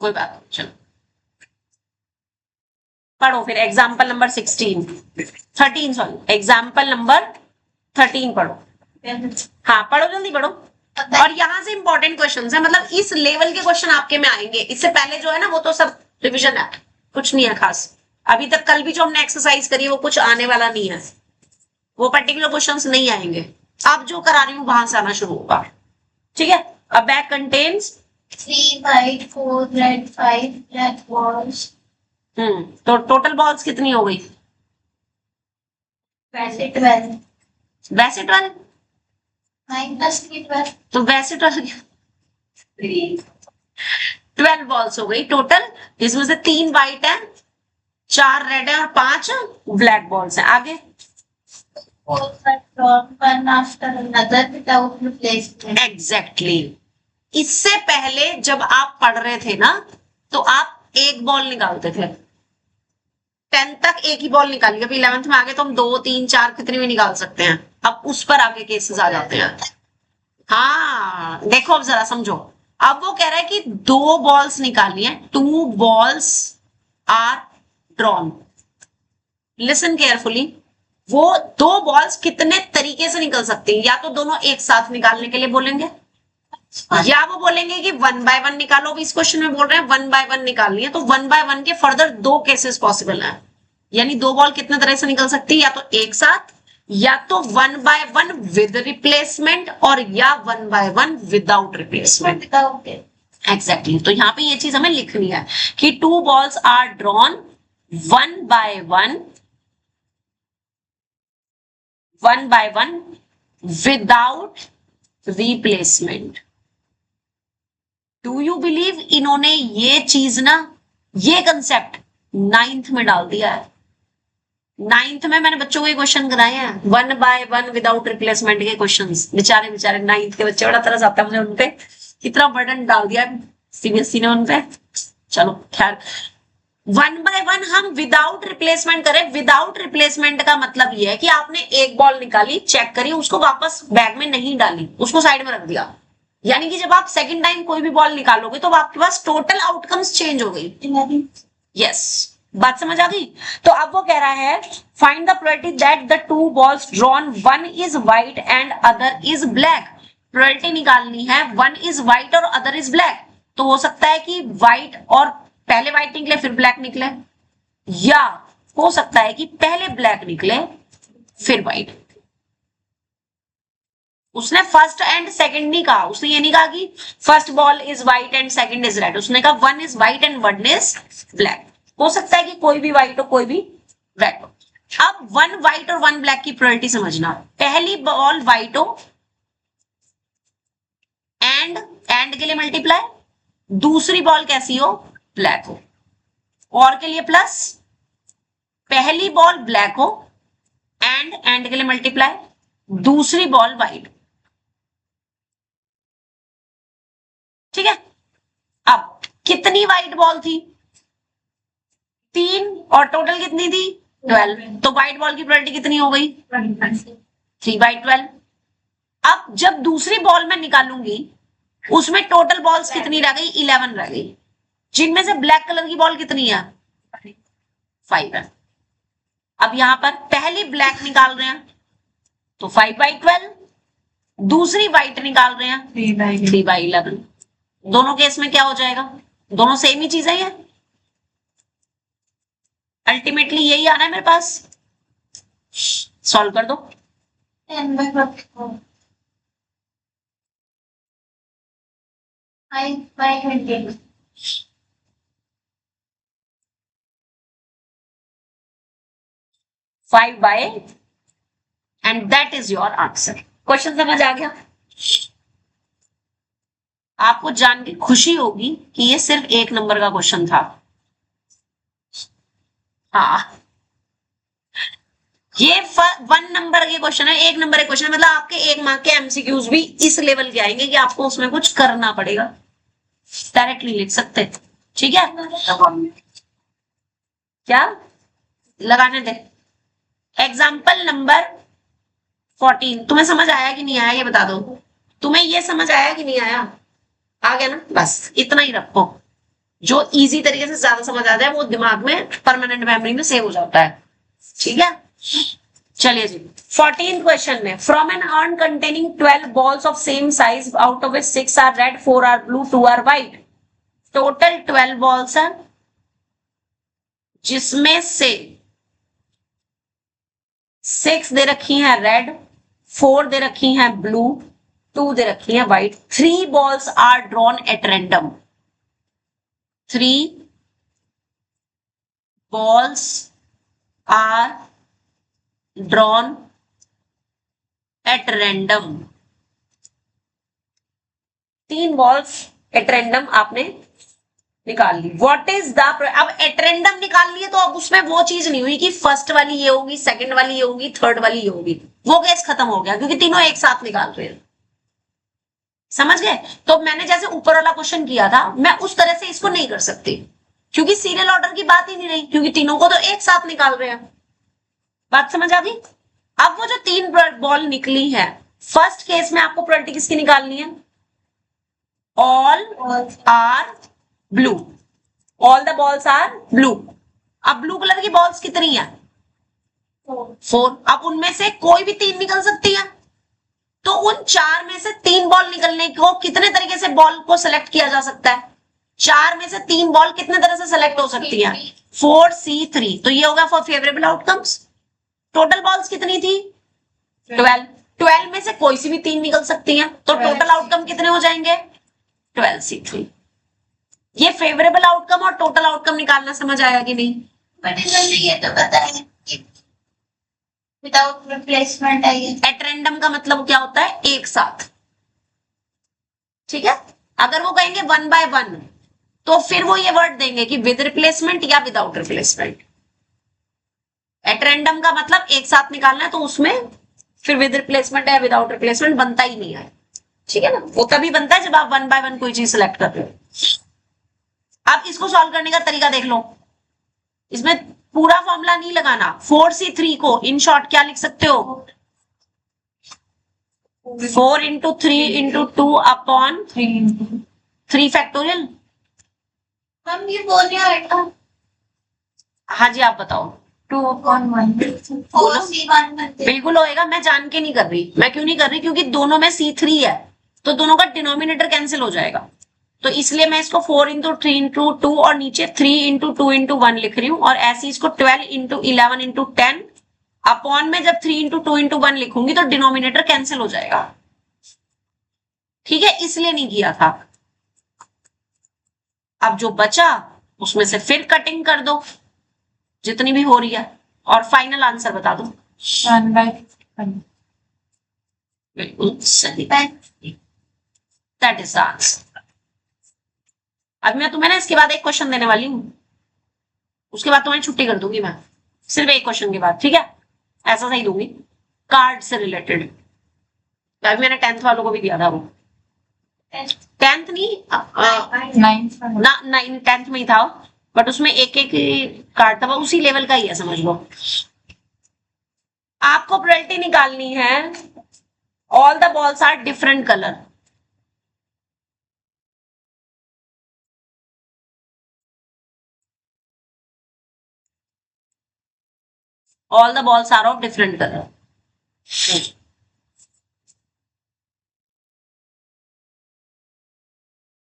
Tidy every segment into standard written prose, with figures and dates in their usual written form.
कोई बात नहीं, चलो पढ़ो फिर example number 13 sorry example number 13 पढ़ो। हाँ पढ़ो, जल्दी पढ़ो। और यहाँ से इंपॉर्टेंट क्वेश्चन है, मतलब इस लेवल के क्वेश्चन आपके में आएंगे। इससे पहले जो है ना वो तो सब रिविजन है, कुछ नहीं है खास। अभी तक कल भी जो हमने एक्सरसाइज करी है वो कुछ आने वाला नहीं है, वो पर्टिकुलर क्वेश्चंस नहीं आएंगे। अब जो करा रही हूँ वहां से आना शुरू होगा, ठीक है। अ bag contains 3 white, 4 red, 5 black balls. तो टोटल बॉल्स कितनी हो गई? वैसे 12. वैसे 12, 9 plus 3 12. तो वैसे 12 बॉल्स हो गई टोटल, जिसमें से 3 वाइट है, 4 रेड है और 5 ब्लैक बॉल्स हैं। आगे 4 are drawn one after another without replacement. Exactly इससे पहले जब आप पढ़ रहे थे ना तो आप एक बॉल निकालते थे, 10 तक एक ही बॉल निकाली। अभी 11th में आगे तो हम 2 3 4 कितनी भी निकाल सकते हैं। अब उस पर आगे केसेस आ जाते हैं। हाँ देखो अब जरा समझो, अब वो कह रहा है कि 2 बॉल्स निकालनी है, 2 balls are drawn. Listen carefully, वो 2 बॉल्स कितने तरीके से निकल सकती है? या तो दोनों एक साथ निकालने के लिए बोलेंगे, या वो बोलेंगे कि 1 बाय 1 निकालो। भी इस क्वेश्चन में बोल रहे हैं 1 बाय 1 निकालनी है, तो 1 बाय 1 के फर्दर 2 केसेस पॉसिबल है। यानी 2 बॉल कितने तरह से निकल सकती है, या तो एक साथ, या तो 1 बाय 1 विद रिप्लेसमेंट, और या 1 by 1 without replacement. Without it. Exactly तो यहाँ पे ये चीज हमें लिखनी है कि 2 balls are drawn 1 by 1 without replacement. Do you believe इन्होंने ये चीज ना, ये कंसेप्ट 9th में डाल दिया है। 9th में मैंने बच्चों को ये क्वेश्चन कराए हैं, 1 बाय 1 विदाउट रिप्लेसमेंट के क्वेश्चंस। बेचारे 9th के बच्चे, बड़ा तरस आता है मुझे उनपे, कितना बर्डन डाल दिया सीबीएसई ने उनपे। चलो खैर, 1 बाय 1 हम विदाउट रिप्लेसमेंट करें। विदाउट रिप्लेसमेंट का मतलब ये है कि आपने एक बॉल निकाली, चेक करी, उसको वापस बैग में नहीं डाली, उसको साइड में रख दिया। यानी कि जब आप सेकंड टाइम कोई भी बॉल निकालोगे तो आपके पास टोटल आउटकम्स चेंज हो गई। यस, बात समझ आ गई। तो अब वो कह रहा है find the probability that the 2 balls drawn, 1 is white and other is black. Probability निकालनी है 1 इज व्हाइट और अदर इज ब्लैक। तो हो सकता है कि व्हाइट और पहले व्हाइट निकले फिर ब्लैक निकले, या हो सकता है कि पहले ब्लैक निकले फिर व्हाइट। उसने फर्स्ट एंड सेकंड नहीं कहा, उसने ये नहीं कहा कि first ball is white and second is red. उसने कहा 1 is white and 1 is black. हो सकता है कि कोई भी व्हाइट हो कोई भी रेड हो। अब 1 व्हाइट और 1 ब्लैक की प्रोबेबिलिटी समझना। पहली बॉल व्हाइट हो एंड के लिए मल्टीप्लाई, दूसरी बॉल कैसी हो, ब्लैक हो, और के लिए प्लस, पहली बॉल ब्लैक हो एंड के लिए मल्टीप्लाई, दूसरी बॉल व्हाइट। ठीक है, अब कितनी व्हाइट बॉल थी, 3, और टोटल कितनी थी 12। तो व्हाइट बॉल की प्रोबेबिलिटी कितनी हो गई, 3 बाई 12। अब जब दूसरी बॉल में निकालूंगी उसमें टोटल बॉल्स कितनी रह गई, 11 रह गई, जिनमें से ब्लैक कलर की बॉल कितनी है, 5 है। अब यहां पर पहली ब्लैक निकाल रहे हैं तो 5 बाई 12, दूसरी व्हाइट निकाल रहे हैं 3 बाई 11। दोनों केस में क्या हो जाएगा, दोनों सेम ही चीज है, ये अल्टीमेटली यही आना है मेरे पास। सॉल्व कर दो। 10 by 44. 5 by 20. 5 by, and that is your answer. Question समझ आ गया? आपको जान के खुशी होगी कि ये सिर्फ 1 नंबर का क्वेश्चन था। हाँ, ये 1 नंबर के क्वेश्चन है, 1 नंबर के क्वेश्चन, मतलब आपके 1 मार्क के एमसीक्यूज भी इस लेवल के आएंगे कि आपको उसमें कुछ करना पड़ेगा, डायरेक्टली लिख सकते। ठीक है, क्या लगाने दे। एग्जाम्पल नंबर 14 तुम्हें समझ आया कि नहीं आया, ये बता दो। तुम्हें ये समझ आया कि नहीं आया? आ गया ना, बस इतना ही रखो, जो इजी तरीके से ज्यादा समझ आ जाए वो दिमाग में परमानेंट मेमोरी में सेव हो जाता है, ठीक है। चलिए जी, 14th क्वेश्चन में, from an urn containing 12 balls of same size out of 6 are red, 4 are blue, 2 are white, total 12 balls है, जिसमें से 6 दे रखी हैं रेड, 4 दे रखी हैं ब्लू, 2 दे रखी हैं white, 3 balls are drawn at random, 3 balls are drawn at random, 3 balls at random आपने निकाल ली। व्हाट इज द, अब एट रैंडम निकाल लिए तो अब उसमें वो चीज नहीं हुई कि फर्स्ट वाली ये होगी, सेकंड वाली ये होगी, थर्ड वाली ये होगी, वो केस खत्म हो गया क्योंकि तीनों एक साथ निकाल रहे हैं, समझ गए। तो मैंने जैसे ऊपर वाला क्वेश्चन किया था, मैं उस तरह से इसको नहीं कर सकती क्योंकि सीरियल ऑर्डर की बात ही नहीं रही, क्योंकि तीनों को तो एक साथ निकाल रहे हैं। बात समझ आ गई। अब वो जो 3 बॉल निकली है, फर्स्ट केस में आपको प्रोबेबिलिटी किसकी निकालनी है, all are blue, all the balls are blue. अब ब्लू कलर की बॉल्स कितनी है, 4, अब उनमें से कोई भी 3 निकल सकती है, तो उन 4 में से 3 बॉल निकलने को कितने तरीके से बॉल को सेलेक्ट किया जा सकता है, 4 में से 3 बॉल कितने तरह से सेलेक्ट हो सकती है, 4C3, तो ये होगा for favourable outcomes. Total balls कितनी थी, 12, 12 में से कोई सी भी 3 निकल सकती हैं, तो टोटल आउटकम कितने हो जाएंगे, 12C3। ये फेवरेबल आउटकम और टोटल आउटकम निकालना समझ आया कि नहीं, ये तो बताया विदाउट रिप्लेसमेंट है ये। एट रैंडम का मतलब क्या होता है, एक साथ, ठीक है। अगर वो कहेंगे 1 by 1 तो फिर वो ये वर्ड देंगे कि विद रिप्लेसमेंट या विदाउट रिप्लेसमेंट। एट रैंडम का मतलब एक साथ निकालना है, तो उसमें फिर विद रिप्लेसमेंट या विदाउट रिप्लेसमेंट बनता ही नहीं है, ठीक है ना। वो तभी बनता है जब आप 1 by 1 कोई चीज सिलेक्ट करते हो। अब इसको सॉल्व करने का तरीका देख लो, इसमें पूरा फॉर्मूला नहीं लगाना, 4C3 को इन शॉर्ट क्या लिख सकते हो, 4 into 3 into 2 upon 3 फैक्टोरियल। हम ये बोल रहे हैं हाँ जी, आप बताओ। 2/1 4C1 बनते बिल्कुल होएगा, मैं जान के नहीं कर रही। मैं क्यों नहीं कर रही, क्योंकि दोनों में C3 है, तो दोनों का डिनोमिनेटर कैंसिल हो जाएगा, तो इसलिए मैं इसको 4 into 3 into 2 और नीचे 3 into 2 into 1 लिख रही हूँ, और ऐसे इसको 12 into 11 into 10 अपॉन में जब 3 into 2 into 1 लिखूंगी तो डिनोमिनेटर कैंसिल हो जाएगा, ठीक है, इसलिए नहीं किया था। अब जो बचा उसमें से फिर कटिंग कर दो जितनी भी हो रही है, और फाइनल आंसर बता दो। 1/1 बिल्कुल सही, दैट इज द आंसर। अब मैं तुम्हें ना इसके बाद एक क्वेश्चन देने वाली हूँ, उसके बाद तुम्हें छुट्टी कर दूंगी मैं, सिर्फ एक क्वेश्चन के बाद, ठीक है, ऐसा सही दूंगी, कार्ड से रिलेटेड। अभी मैंने 10th वालों को भी दिया था, वो 10th नहीं, 10th में ही था, बट उसमें एक एक कार्ड था, वो उसी लेवल का ही है, समझ लो। आपको प्रोबेबिलिटी निकालनी है, all the balls are different colour, all the balls are of different color।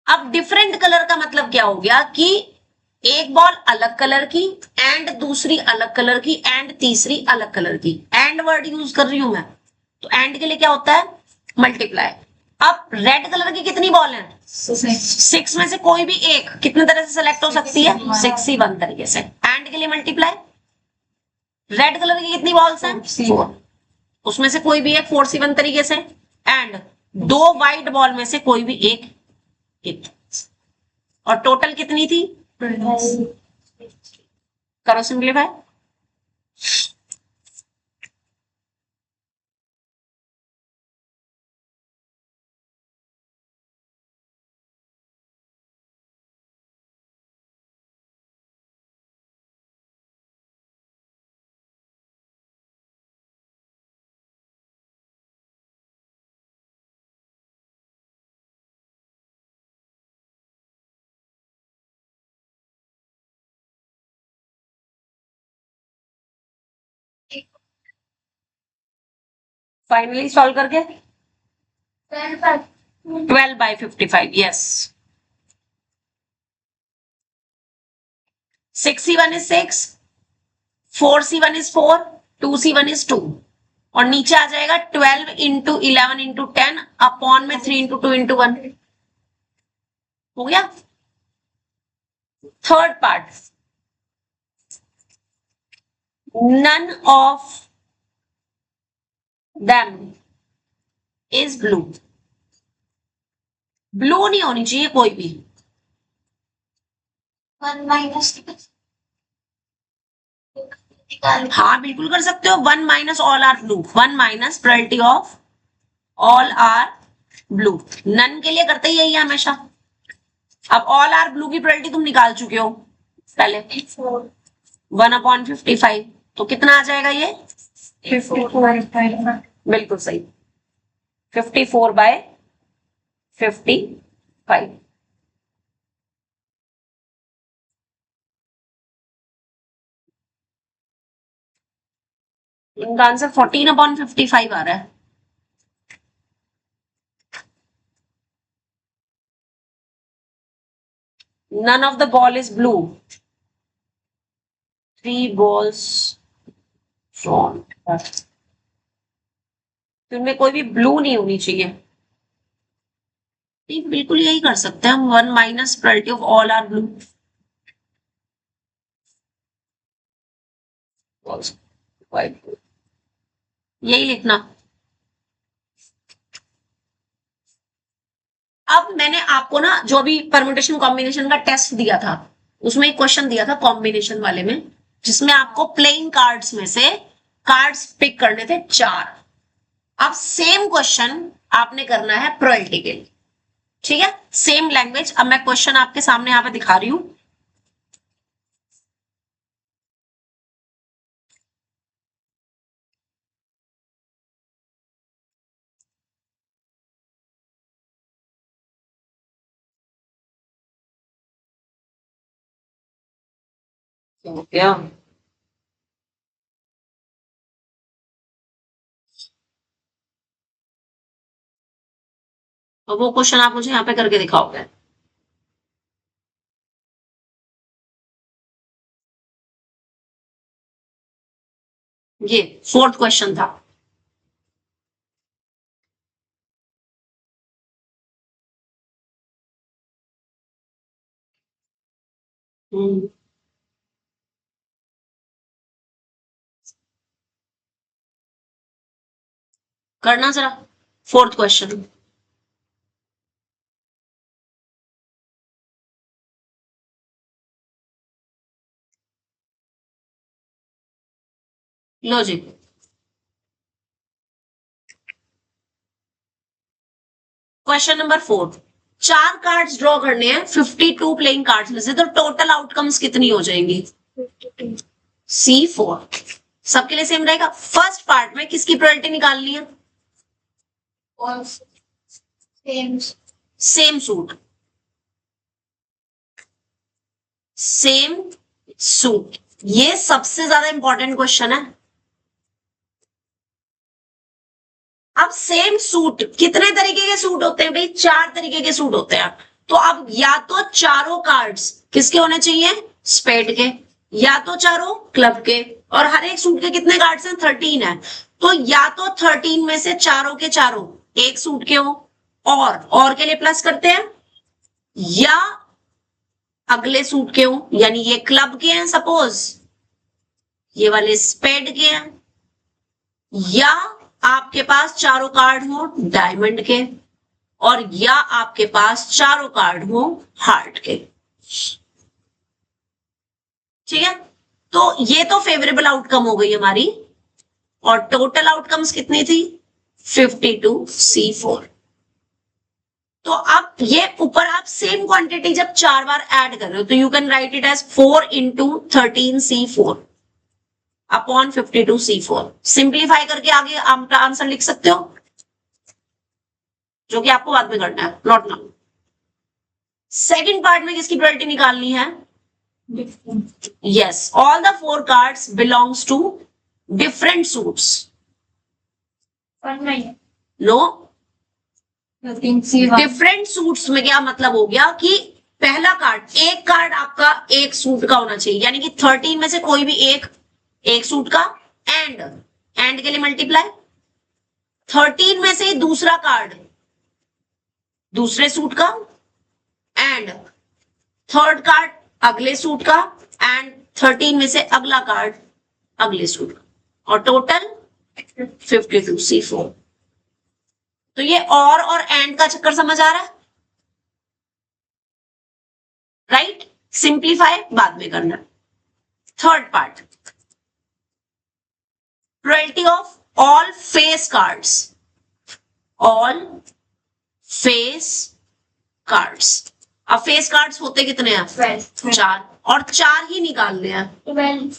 अब डिफरेंट कलर का मतलब क्या हो गया कि एक बॉल अलग कलर की, एंड दूसरी अलग कलर की, एंड तीसरी अलग कलर की, एंड वर्ड यूज कर रही हूं मैं, तो एंड के लिए क्या होता है, मल्टीप्लाई। अब रेड कलर की कितनी बॉल है, 6 में से कोई भी एक कितने तरह से सेलेक्ट हो सकती है, 6C1 तरीके से, एंड के लिए मल्टीप्लाई। रेड कलर की कितनी बॉल्स हैं, 4, उसमें से कोई भी एक 4C1 तरीके से, एंड 2 व्हाइट बॉल में से कोई भी एक, और टोटल कितनी थी, करो सिंप्लीफाई। फाइनली सॉल्व करके 12 12 by 55, yes. 6c1 is 6, 4c1 is 4, 2c1 is 2 और नीचे आ जाएगा 12 इंटू 11 इंटू 10 अपॉन में 3 इंटू 2 इंटू 1 हो गया. Third part, none of them is blue. Blue नहीं होनी चाहिए कोई भी. 1 minus हाँ बिल्कुल कर सकते हो. 1 minus all are blue, 1 minus probability of all are blue. None के लिए करते ही यही है हमेशा. अब ऑल आर ब्लू की प्रोबेबिलिटी तुम निकाल चुके हो पहले. 1/55 तो कितना आ जाएगा ये? 54 बिल्कुल सही. 54/55. इनका आंसर 14/55 आ रहा है. None of the ball is blue. 3 balls from. तो इनमें कोई भी ब्लू नहीं होनी चाहिए. नहीं बिल्कुल यही कर सकते हैं हम. 1 minus probability of all are blue. यही लिखना. अब मैंने आपको ना जो भी परम्यूटेशन कॉम्बिनेशन का टेस्ट दिया था उसमें एक क्वेश्चन दिया था कॉम्बिनेशन वाले में, जिसमें आपको प्लेइंग कार्ड्स में से कार्ड्स पिक करने थे 4. अब सेम क्वेश्चन आपने करना है प्रोबेबिलिटी के लिए. ठीक है, सेम लैंग्वेज. अब मैं क्वेश्चन आपके सामने यहां पे दिखा रही हूं. क्या और वो क्वेश्चन आप मुझे यहाँ पे करके दिखाओगे. ये 4th क्वेश्चन था. करना जरा 4th क्वेश्चन. लो जी. Question number 4. 4 कार्ड्स ड्रॉ करने हैं 52 प्लेइंग कार्ड्स में से, तो टोटल आउटकम्स कितनी हो जाएंगी? C4. सबके लिए सेम रहेगा. फर्स्ट पार्ट में किसकी प्रोबेबिलिटी निकालनी है? Same suit. सेम सूट, ये सबसे ज्यादा इंपॉर्टेंट क्वेश्चन है. अब सेम सूट, कितने तरीके के सूट होते हैं भाई? 4 तरीके के सूट होते हैं. तो अब या तो चारों कार्ड्स किसके होने चाहिए? स्पेड के, या तो चारों क्लब के. और हर एक सूट के कितने कार्ड्स हैं? 13 है. तो या तो 13 में से चारों के चारों एक सूट के हो, और के लिए प्लस करते हैं, या अगले सूट के हो, यानी ये क्लब के हैं सपोज, ये वाले स्पेड के हैं, या आपके पास चारों कार्ड हो डायमंड के, और या आपके पास चारों कार्ड हो हार्ट के. ठीक है, तो ये तो फेवरेबल आउटकम हो गई हमारी. और टोटल आउटकम्स कितनी थी? 52C4. तो अब ये ऊपर आप सेम क्वांटिटी जब 4 बार ऐड कर रहे हो तो you can write it as 4 into 13C4 upon 52C4. Simplify करके आगे आप आंसर लिख सकते हो, जो कि आपको बाद में करना है, नॉट नाउ. सेकंड पार्ट में किसकी प्रोबेबिलिटी निकालनी है? Yes, all the 4 cards belongs to different suits. No, different suits में क्या मतलब हो गया कि पहला कार्ड, एक कार्ड आपका एक सूट का होना चाहिए, यानी कि 13 में से कोई भी एक सूट का, एंड के लिए मल्टीप्लाई 13 में से दूसरा कार्ड दूसरे सूट का, एंड थर्ड कार्ड अगले सूट का, एंड 13 में से अगला कार्ड अगले सूट का, और टोटल 52 C4। तो ये और एंड का चक्कर समझ आ रहा है, राइट? सिंप्लीफाई बाद में करना। Third part, probability of all face cards, all face cards. अब फेस कार्ड्स होते कितने हैं? 4, और 4 ही निकालने हैं।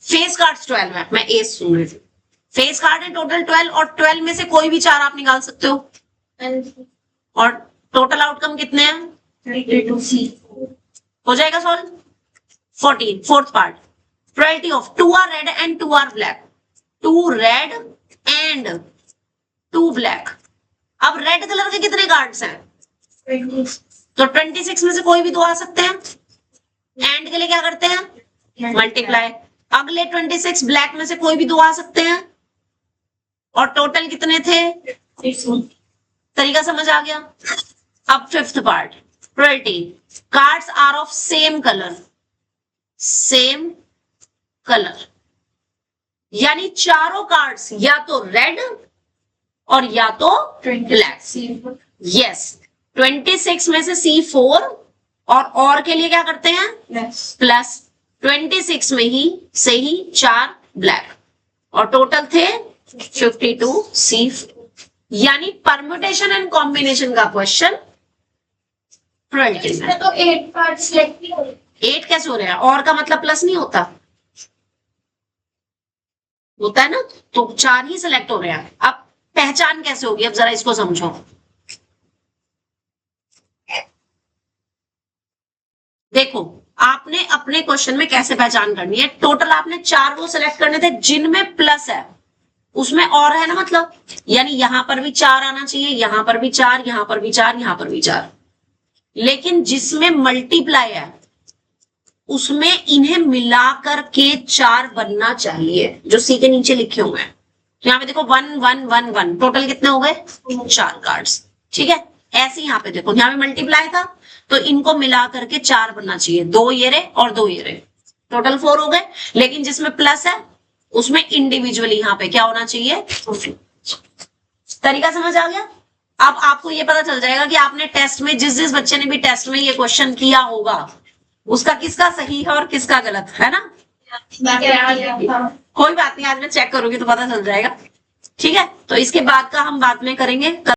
फेस कार्ड्स 12 है, मैं ए सुन रही थी। फेस कार्ड है टोटल 12, और 12 में से कोई भी 4 आप निकाल सकते हो, और टोटल आउटकम कितने हैं? 32C। हो जाएगा solve. 14, fourth part, probability of 2 are red and 2 are black, 2 red and 2 black. अब रेड कलर के कितने कार्ड्स हैं? 20। तो 26 में से कोई भी 2 आ सकते हैं। एंड के लिए क्या करते हैं? मल्टीप्लाई। अगले 26 ब्लैक में से कोई भी 2 आ सकते हैं, और टोटल कितने थे? 6। तरीका समझ आ गया? अब fifth part, probability cards are of same colour, यानी चारों कार्ड्स या तो रेड और या तो ब्लैक। यस, 26 में से C4, और के लिए क्या करते हैं? प्लस 26 में से ही 4 ब्लैक, और टोटल थे 52 C4। यानी परम्यूटेशन एंड कॉम्बिनेशन का क्वेश्चन प्रोबेबिलिटी में। तो 8 पार्ट्स सिलेक्ट नहीं हो रहे। 8 कैसे हो रहा है? और का मतलब प्लस नहीं होता है ना, तो 4 ही सिलेक्ट हो रहे हैं। अब पहचान कैसे होगी? अब जरा इसको समझो। देखो, आपने अपने क्वेश्चन में कैसे पहचान करनी है। टोटल आपने 4 वो सिलेक्ट करने थे जिनमें प्लस है, उसमें और है ना, मतलब यानी यहां पर भी 4 आना चाहिए, यहां पर भी 4, यहां पर भी 4, यहां पर भी 4। लेकिन जिसमें मल्टीप्लाई है उसमें इन्हें मिलाकर के 4 बनना चाहिए, जो सी के नीचे लिखे हुए हैं। तो यहाँ पे देखो 1 1 1 1, टोटल कितने हो गए? 4 कार्ड्स। ठीक है, ऐसे यहाँ पे देखो, यहाँ पे मल्टीप्लाई था तो इनको मिला करके 4 बनना चाहिए, 2 ये रहे और 2 ये रहे, टोटल 4 हो गए। लेकिन जिसमें प्लस है उसमें इंडिविजुअली यहाँ पे क्या होना चाहिए? तरीका समझ आ गया? अब आपको ये पता चल जाएगा कि आपने टेस्ट में जिस बच्चे ने भी टेस्ट में ये क्वेश्चन किया होगा उसका किसका सही है और किसका गलत है ना। कोई बात नहीं, आज मैं चेक करूंगी तो पता चल जाएगा। ठीक है, तो इसके बाद का हम बाद में करेंगे।